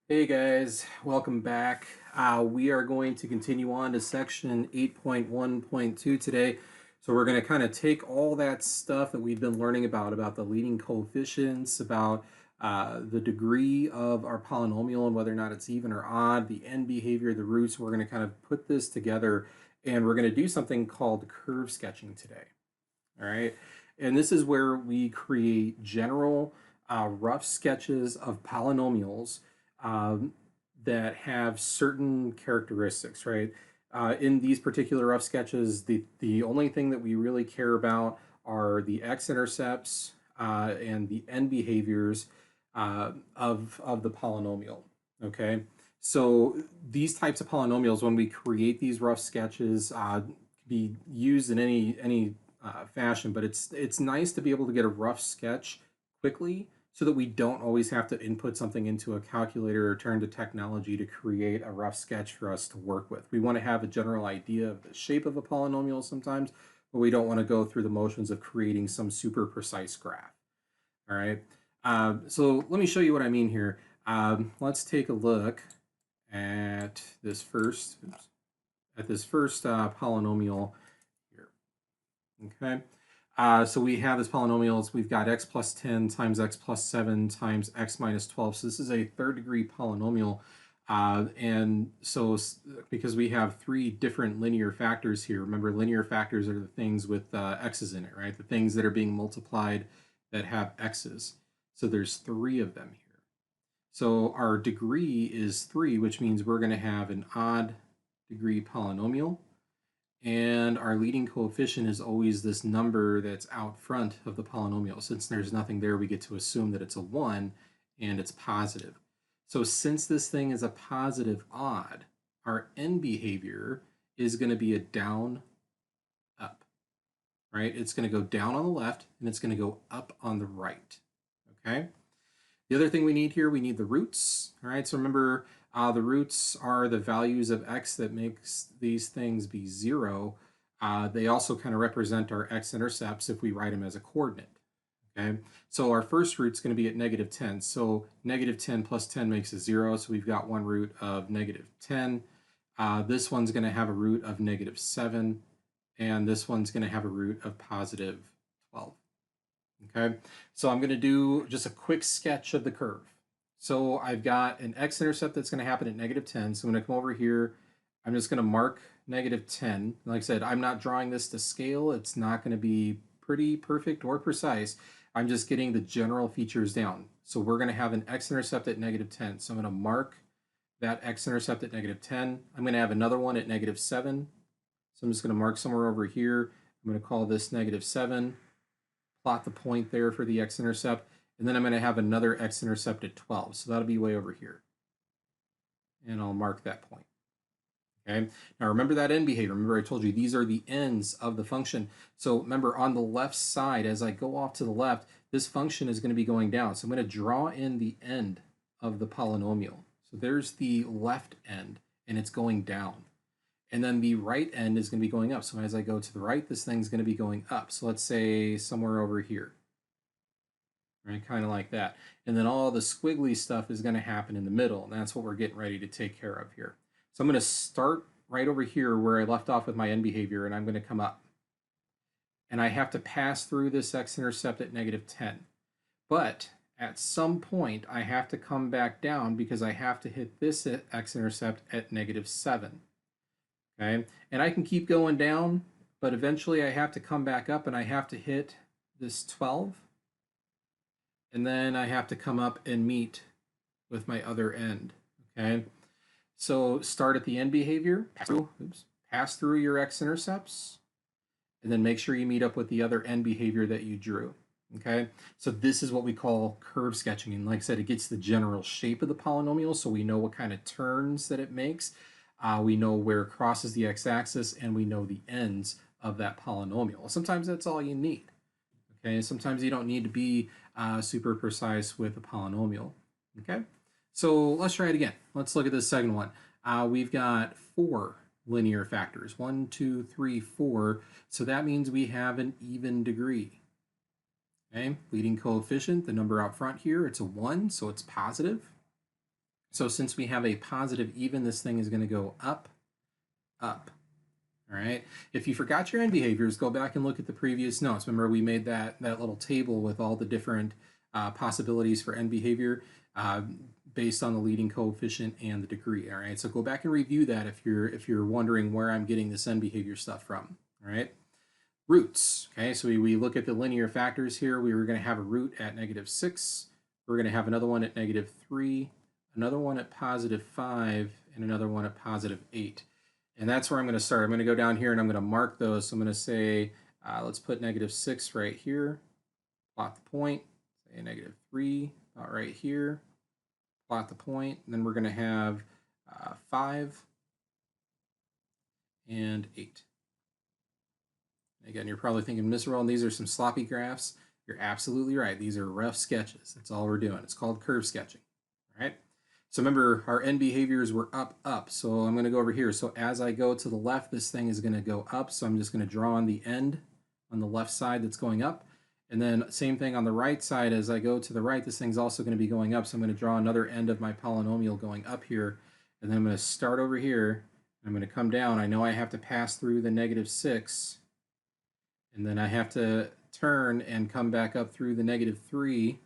Hey guys, welcome back. We are going to continue on to section 8.1.2 today. So we're going to kind of take all that stuff that we've been learning about the leading coefficients, about the degree of our polynomial and whether or not it's even or odd, the end behavior, the roots. We're going to kind of put this together and we're going to do something called curve sketching today. All right. And this is where we create general rough sketches of polynomials um, that have certain characteristics, right? In these particular rough sketches, the only thing that we really care about are the x-intercepts and the end behaviors of the polynomial, okay? So these types of polynomials, when we create these rough sketches, can be used in any fashion, but it's nice to be able to get a rough sketch quickly so that we don't always have to input something into a calculator or turn to technology to create a rough sketch for us to work with. We want to have a general idea of the shape of a polynomial sometimes, but we don't want to go through the motions of creating some super precise graph. All right. So let me show you what I mean here. Let's take a look at this first, polynomial here. Okay. So we have this polynomials. We've got x plus 10 times x plus 7 times x minus 12. So this is a third degree polynomial. And so because we have three different linear factors here, remember linear factors are the things with x's in it, right? The things that are being multiplied that have x's. So there's three of them here. So our degree is 3, which means we're going to have an odd degree polynomial. And our leading coefficient is always this number that's out front of the polynomial. Since there's nothing there, we get to assume that it's a 1 and it's positive. So since this thing is a positive odd, our end behavior is going to be a down, up, right? It's going to go down on the left and it's going to go up on the right, okay? The other thing we need here, we need the roots. All right, so remember the roots are the values of x that makes these things be 0. They also kind of represent our x-intercepts if we write them as a coordinate. Okay, so our first root is going to be at negative 10. So negative 10 plus 10 makes a 0, so we've got one root of negative 10. This one's going to have a root of negative 7, and this one's going to have a root of positive 12. Okay, so I'm going to do just a quick sketch of the curve. So I've got an x-intercept that's going to happen at negative 10. So I'm going to come over here. I'm just going to mark negative 10. Like I said, I'm not drawing this to scale. It's not going to be pretty perfect or precise. I'm just getting the general features down. So we're going to have an x-intercept at negative 10. So I'm going to mark that x-intercept at negative 10. I'm going to have another one at negative 7. So I'm just going to mark somewhere over here. I'm going to call this negative 7. Plot the point there for the x-intercept, and then I'm going to have another x-intercept at 12. So that'll be way over here. And I'll mark that point. Okay. Now remember that end behavior. Remember I told you these are the ends of the function. So remember on the left side, as I go off to the left, this function is going to be going down. So I'm going to draw in the end of the polynomial. So there's the left end, and it's going down. And then the right end is going to be going up. So as I go to the right, this thing's going to be going up. So let's say somewhere over here, right? Kind of like that. And then all the squiggly stuff is going to happen in the middle. And that's what we're getting ready to take care of here. So I'm going to start right over here where I left off with my end behavior, and I'm going to come up. And I have to pass through this x-intercept at negative 10. But at some point, I have to come back down because I have to hit this x-intercept at negative 7. Okay, and I can keep going down, but eventually I have to come back up and I have to hit this 12. And then I have to come up and meet with my other end. Okay, so start at the end behavior, pass through your x-intercepts, and then make sure you meet up with the other end behavior that you drew. Okay, so this is what we call curve sketching. And like I said, it gets the general shape of the polynomial so we know what kind of turns that it makes. We know where it crosses the x-axis, and we know the ends of that polynomial. Sometimes that's all you need. Okay, sometimes you don't need to be super precise with a polynomial. Okay, so let's try it again. Let's look at this second one. We've got 4 linear factors, 1, 2, 3, 4. So that means we have an even degree. Okay, leading coefficient, the number out front here, it's a 1, so it's positive. So since we have a positive even, this thing is going to go up, up. All right. If you forgot your end behaviors, go back and look at the previous notes. Remember, we made that little table with all the different possibilities for end behavior uh, based on the leading coefficient and the degree. All right. So go back and review that if you're wondering where I'm getting this end behavior stuff from. All right. Roots. Okay. So we look at the linear factors here. We were going to have a root at -6. We're going to have another one at -3, another one at +5, and another one at +8. And that's where I'm going to start. I'm going to go down here and I'm going to mark those. So I'm going to say, let's put -6 right here, plot the point, say -3 about right here, plot the point, and then we're going to have 5 and 8. Again, you're probably thinking, Mr. Rowan, these are some sloppy graphs. You're absolutely right. These are rough sketches. That's all we're doing. It's called curve sketching. All right. So remember, our end behaviors were up, up. So I'm going to go over here. So as I go to the left, this thing is going to go up. So I'm just going to draw on the end on the left side that's going up. And then same thing on the right side. As I go to the right, this thing's also going to be going up. So I'm going to draw another end of my polynomial going up here. And then I'm going to start over here. I'm going to come down. I know I have to pass through the -6. And then I have to turn and come back up through the -3.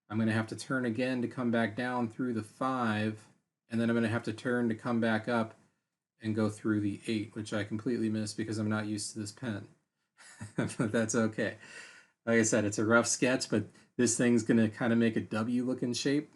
I'm going to have to turn again to come back down through the 5. And then I'm going to have to turn to come back up and go through the 8, which I completely missed because I'm not used to this pen. But that's okay. Like I said, it's a rough sketch, but this thing's going to kind of make a W looking shape,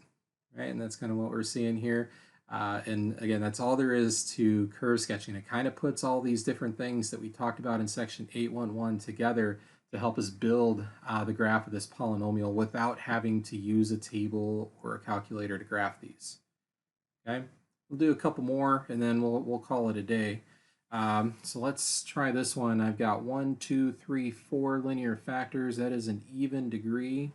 right? And that's kind of what we're seeing here. And again, that's all there is to curve sketching. It kind of puts all these different things that we talked about in section 8.1.1 together to help us build the graph of this polynomial without having to use a table or a calculator to graph these. Okay, we'll do a couple more and then we'll call it a day. So let's try this one. I've got 1, 2, 3, 4 linear factors. That is an even degree.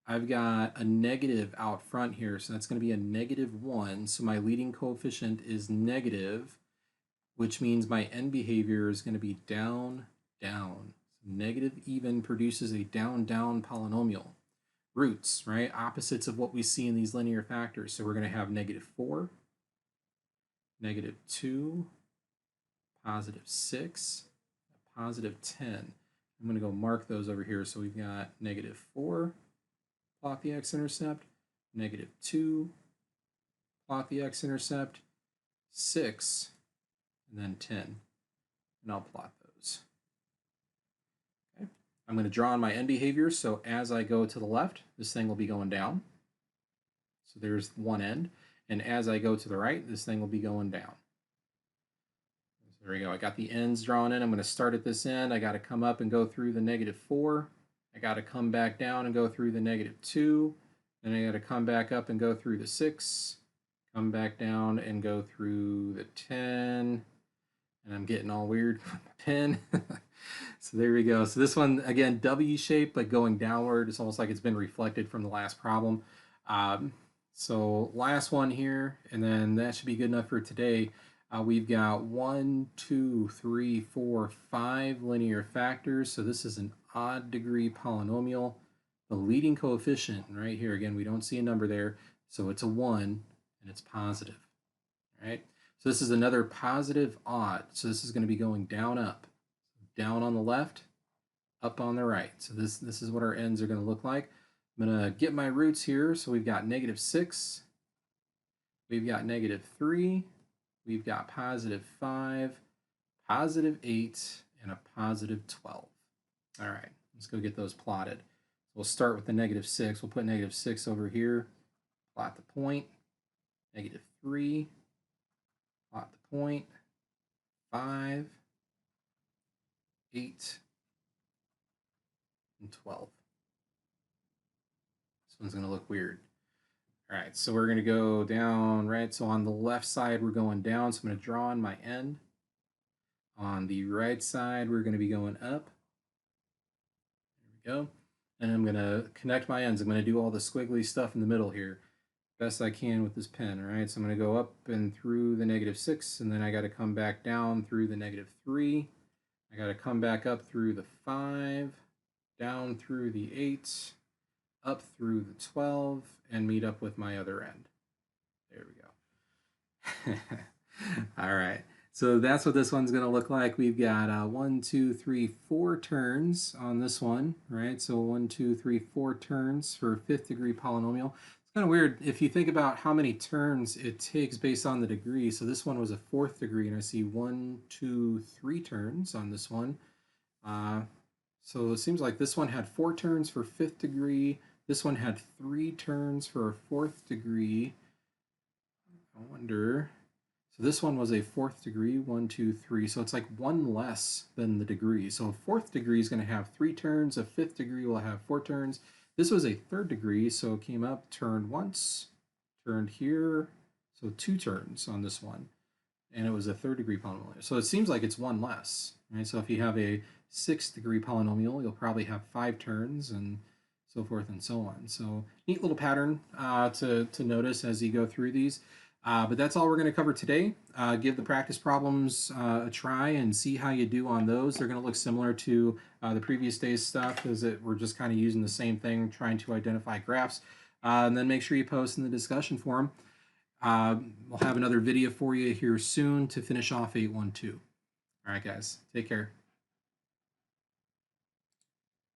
I've got a negative out front here, so that's going to be a -1. So my leading coefficient is negative, which means my end behavior is going to be down, down. Negative even produces a down, down polynomial. Roots, right? Opposites of what we see in these linear factors. So we're going to have -4, -2, +6, +10. I'm going to go mark those over here. So we've got -4, plot the x-intercept, -2, plot the x-intercept, 6, and then 10. And I'll plot those. Okay. I'm going to draw on my end behavior. So as I go to the left, this thing will be going down. So there's one end. And as I go to the right, this thing will be going down. So there we go. I got the ends drawn in. I'm going to start at this end. I got to come up and go through the -4. I got to come back down and go through the -2. Then I got to come back up and go through the 6, come back down and go through the 10, and I'm getting all weird with my pen. So there we go. So this one, again, W shape, but going downward. It's almost like it's been reflected from the last problem. So last one here, and then that should be good enough for today. We've got 1, 2, 3, 4, 5 linear factors. So this is an odd degree polynomial. The leading coefficient right here, again, we don't see a number there, so it's a 1 and it's positive. All right, so this is another positive odd. So this is going to be going down, up, down on the left, up on the right. So this is what our ends are going to look like. I'm going to get my roots here. So we've got -6, we've got -3, we've got +5, +8, and a +12. All right, let's go get those plotted. We'll start with the -6. We'll put -6 over here, plot the point, -3, plot the point, 5, 8, and 12. This one's going to look weird. All right, so we're going to go down, right? So on the left side, we're going down. So I'm going to draw on my end. On the right side, we're going to be going up. There we go. And I'm going to connect my ends. I'm going to do all the squiggly stuff in the middle here best I can with this pen, all right? So I'm going to go up and through the -6, and then I got to come back down through the -3. I got to come back up through the 5, down through the 8, up through the 12, and meet up with my other end. There we go. All right. So that's what this one's going to look like. We've got 1, 2, 3, 4 turns on this one, right? So 1, 2, 3, 4 turns for fifth degree polynomial. It's kind of weird if you think about how many turns it takes based on the degree. So this one was a fourth degree, and I see 1, 2, 3 turns on this one. So it seems like this one had 4 turns for fifth degree. This one had 3 turns for a fourth degree. I wonder. So this one was a fourth degree, 1, 2, 3. So it's like one less than the degree. So a fourth degree is going to have 3 turns. A fifth degree will have 4 turns. This was a third degree, so it came up, turned once, turned here. So 2 turns on this one. And it was a third degree polynomial. So it seems like it's one less, right? So if you have a sixth degree polynomial, you'll probably have 5 turns and so forth and so on. So neat little pattern to notice as you go through these. But that's all we're going to cover today. Give the practice problems a try and see how you do on those. They're going to look similar to the previous day's stuff, as it we're just kind of using the same thing, trying to identify graphs. And then make sure you post in the discussion forum. We'll have another video for you here soon to finish off 812. All right, guys, take care.